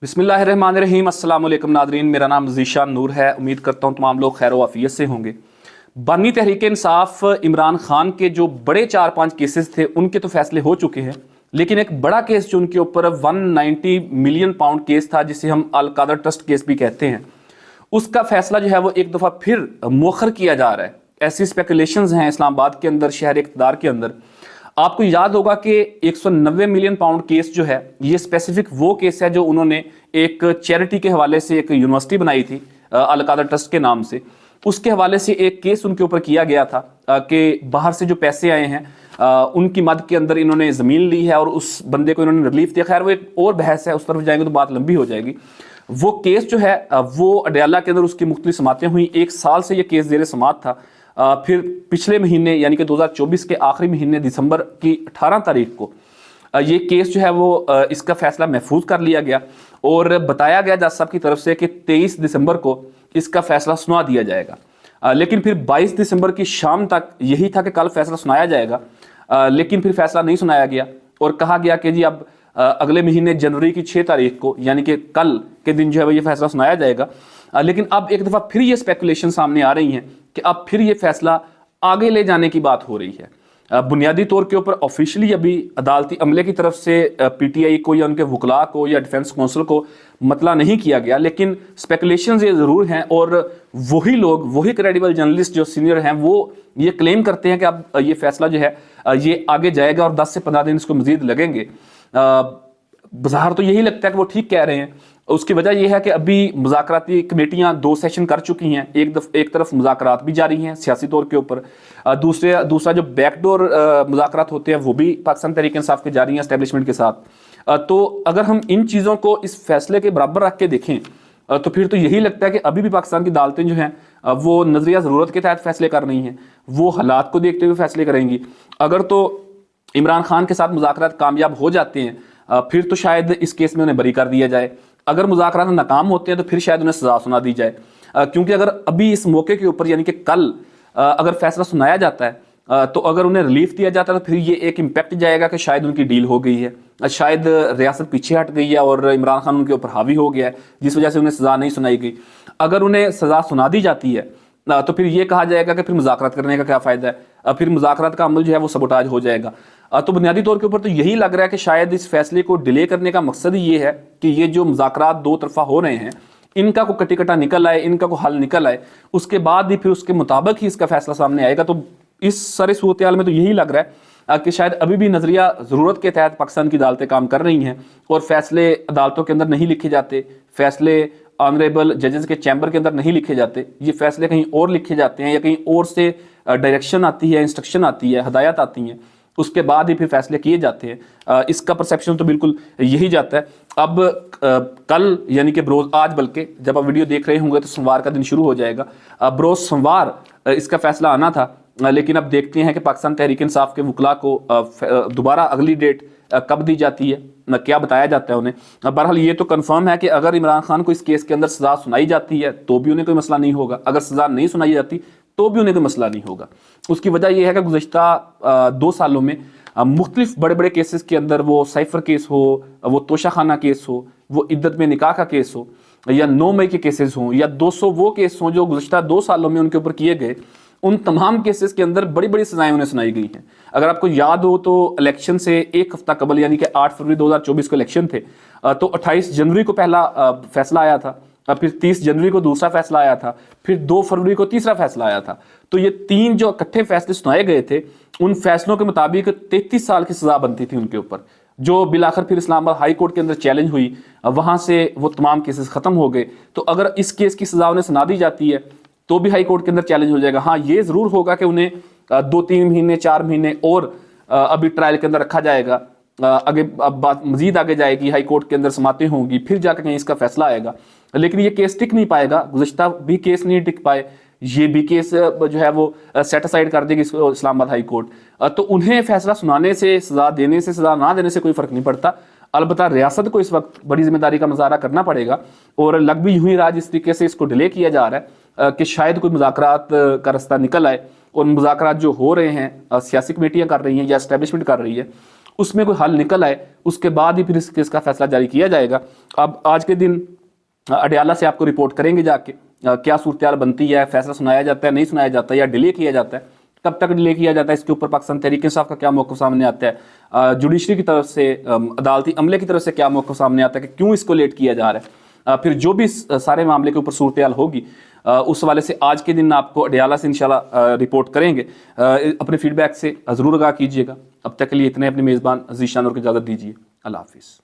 बिस्मिल्लाहिर्रहमानिर्रहीम। अस्सलाम वालेकुम नादरीन, मेरा नाम ज़ीशान नूर है। उम्मीद करता हूँ तमाम लोग खैर वाफियत से होंगे। बानी तहरीक इंसाफ इमरान खान के जो बड़े 4-5 केसेस थे उनके तो फैसले हो चुके हैं, लेकिन एक बड़ा केस जो उनके ऊपर 190 मिलियन पाउंड केस था, जिसे हम अल कादर ट्रस्ट केस भी कहते हैं, उसका फैसला जो है वो एक दफ़ा फिर मौखर किया जा रहा है। ऐसी स्पेकुलेशंस हैं इस्लामाबाद के अंदर, शहर इक़्तिदार के अंदर। आपको याद होगा कि 190 मिलियन पाउंड केस जो है ये स्पेसिफिक वो केस है जो उन्होंने एक चैरिटी के हवाले से एक यूनिवर्सिटी बनाई थी अल कादर ट्रस्ट के नाम से। उसके हवाले से एक केस उनके ऊपर किया गया था कि बाहर से जो पैसे आए हैं उनकी मद के अंदर इन्होंने ज़मीन ली है और उस बंदे को इन्होंने रिलीफ दिया। खैर वो एक और बहस है, उस तरफ जाएंगे तो बात लंबी हो जाएगी। वो केस जो है वो अडयाला के अंदर उसकी मुख्तलिफ समातें हुई। 1 साल से ये केस ज़ेर समात था। फिर पिछले महीने यानी कि 2024 के आखिरी महीने दिसंबर की 18 तारीख को ये केस जो है वो इसका फैसला महफूज कर लिया गया और बताया गया जज साहब की तरफ से कि 23 दिसंबर को इसका फैसला सुना दिया जाएगा। लेकिन फिर 22 दिसंबर की शाम तक यही था कि कल फैसला सुनाया जाएगा, लेकिन फिर फैसला नहीं सुनाया गया और कहा गया कि जी अब अगले महीने जनवरी की 6 तारीख को यानी कि कल के दिन जो है वो ये फैसला सुनाया जाएगा। लेकिन अब एक दफ़ा फिर ये स्पेकुलेशन सामने आ रही हैं कि अब फिर ये फैसला आगे ले जाने की बात हो रही है। बुनियादी तौर के ऊपर ऑफिशियली अभी अदालती अमले की तरफ से पीटीआई को या उनके वकला को या डिफेंस काउंसिल को मतला नहीं किया गया, लेकिन स्पेकुलेशंस ये ज़रूर हैं और वही लोग, वही क्रेडिबल जर्नलिस्ट जो सीनियर हैं वो ये क्लेम करते हैं कि अब ये फैसला जो है ये आगे जाएगा और 10 से 15 दिन इसको मजीद लगेंगे। बाहर तो यही लगता है कि वो ठीक कह रहे हैं। उसकी वजह यह है कि अभी मुज़ाकराती कमेटियां 2 सेशन कर चुकी हैं। एक तरफ मुज़ाकरात भी जारी हैं सियासी तौर के ऊपर, दूसरा जो बैकडोर मुज़ाकरात होते हैं वो भी पाकिस्तान तहरीक इंसाफ के जारी हैं एस्टेब्लिशमेंट के साथ। तो अगर हम इन चीज़ों को इस फैसले के बराबर रख के देखें तो फिर तो यही लगता है कि अभी भी पाकिस्तान की अदालतें जो हैं वो नज़रिया ज़रूरत के तहत फैसले कर रही हैं, वो हालात को देखते हुए फैसले करेंगी। अगर तो इमरान खान के साथ मुज़ाकरात कामयाब हो जाते हैं फिर तो शायद इस केस में उन्हें बरी कर दिया जाए। अगर मुज़ाकरात नाकाम होते हैं तो फिर शायद उन्हें सज़ा सुना दी जाए, क्योंकि अगर अभी इस मौके के ऊपर यानी कि कल अगर फैसला सुनाया जाता है तो अगर उन्हें रिलीफ दिया जाता है तो फिर ये एक इम्पैक्ट जाएगा कि शायद उनकी डील हो गई है, शायद रियासत पीछे हट गई है और इमरान खान उनके ऊपर हावी हो गया है, जिस वजह से उन्हें सज़ा नहीं सुनाई गई। अगर उन्हें सज़ा सुना दी जाती है तो फिर ये कहा जाएगा कि फिर मुज़ाकरात करने का क्या फ़ायदा है, फिर मुज़ाकरात का अमल जो है वो सबोटाज हो जाएगा। तो बुनियादी तौर के ऊपर तो यही लग रहा है कि शायद इस फैसले को डिले करने का मकसद ही ये है कि ये जो मुज़ाकरात 2 तरफा हो रहे हैं इनका को कटी कटा निकल आए, इनका को हल निकल आए, उसके बाद ही फिर उसके मुताबिक ही इसका फैसला सामने आएगा। तो इस सारे सूरत हाल में तो यही लग रहा है कि शायद अभी भी नज़रिया ज़रूरत के तहत पाकिस्तान की अदालतें काम कर रही हैं और फैसले अदालतों के अंदर नहीं लिखे जाते, फैसले ऑनरेबल जजेस के चैम्बर के अंदर नहीं लिखे जाते, ये फैसले कहीं और लिखे जाते हैं या कहीं और से डायरेक्शन आती है, इंस्ट्रक्शन आती है, हदायत आती हैं, उसके बाद ही फिर फैसले किए जाते हैं। इसका परसेप्शन तो बिल्कुल यही जाता है। अब कल यानी कि बरोज़ आज, बल्कि जब आप वीडियो देख रहे होंगे तो सोमवार का दिन शुरू हो जाएगा। बरोज़ सोमवार इसका फैसला आना था, लेकिन अब देखते हैं कि पाकिस्तान तहरीक इंसाफ के वकला को दोबारा अगली डेट कब दी जाती है, क्या बताया जाता है उन्हें। बहरहाल ये तो कंफर्म है कि अगर इमरान खान को इस केस के अंदर सज़ा सुनाई जाती है तो भी उन्हें कोई मसला नहीं होगा, अगर सज़ा नहीं सुनाई जाती तो भी उन्हें कोई मसला नहीं होगा। उसकी वजह यह है कि गुज़श्ता 2 सालों में मुख्तलिफ बड़े बड़े केसेस के अंदर, वो साइफर केस हो, वो तोशा खाना केस हो, वो इद्दत में निकाह का केस हो, या 9 मई के केसेस हों, या 200 वो केस हों जो गुज़श्ता 2 सालों में उनके ऊपर किए गए, उन तमाम केसेस के अंदर बड़ी बड़ी सजाएं उन्हें सुनाई गई हैं। अगर आपको याद हो तो इलेक्शन से 1 हफ्ता कबल यानी कि 8 फरवरी 2024 को इलेक्शन थे, तो 28 जनवरी को पहला फैसला आया था, फिर 30 जनवरी को दूसरा फैसला आया था, फिर 2 फरवरी को तीसरा फैसला आया था। तो ये 3 जो इकट्ठे फैसले सुनाए गए थे, उन फैसलों के मुताबिक 33 साल की सज़ा बनती थी उनके ऊपर, जो बिलाखिर फिर इस्लामाबाद हाई कोर्ट के अंदर चैलेंज हुई, वहाँ से वो तमाम केसेस ख़त्म हो गए। तो अगर इस केस की सज़ा उन्हें सुना दी जाती है तो भी हाई कोर्ट के अंदर चैलेंज हो जाएगा। हाँ, ये ज़रूर होगा कि उन्हें 2-3 महीने 4 महीने और अभी ट्रायल के अंदर रखा जाएगा। आगे अब बात मजीद आगे जाएगी, हाई कोर्ट के अंदर समातें होंगी, फिर जाकर कहीं इसका फैसला आएगा, लेकिन ये केस टिक नहीं पाएगा। गुज़श्ता भी केस नहीं टिक पाए, ये भी केस जो है वो सेट असाइड कर देगी इस्लामाबाद हाई कोर्ट। तो उन्हें फैसला सुनाने से, सज़ा देने से, सज़ा ना देने से कोई फ़र्क नहीं पड़ता। अलबत्ता रियासत को इस वक्त बड़ी जिम्मेदारी का मुजाहरा करना पड़ेगा और लग भी यूं ही रहा जिस तरीके से इसको डिले किया जा रहा है कि शायद कोई मुज़ाकरात का रास्ता निकल आए और मुज़ाकरात जो हो रहे हैं सियासी कमेटियाँ कर रही हैं या एस्टेब्लिशमेंट कर रही है, اس میں کوئی حل نکل آئے اس کے بعد ہی پھر اس کیس کا فیصلہ جاری کیا جائے گا. اب آج کے دن اڈیالہ سے آپ کو رپورٹ کریں گے جا کے کیا صورتحال بنتی ہے, فیصلہ سنایا جاتا ہے, نہیں سنایا جاتا ہے, یا ڈیلے کیا جاتا ہے, کب تک ڈیلے کیا جاتا ہے, اس کے اوپر پاکستان تحریک انصاف کا کیا موقف سامنے آتا ہے, جوڈیشری کی طرف سے, عدالتی عملے کی طرف سے کیا موقف سامنے آتا ہے کہ کیوں اس کو لیٹ کیا جا رہا ہے. پھر جو بھی سارے معاملے کے اوپر صورتحال ہوگی اس حوالے سے آج کے دن آپ کو اڈیالہ سے انشاءاللہ رپورٹ کریں گے. اپنے فیڈ بیک سے ضرور آگاہ کیجیے گا. اب تک کے لیے اتنے, اپنے میزبان عزیز شاہ نور کو اجازت دیجیے. اللہ حافظ.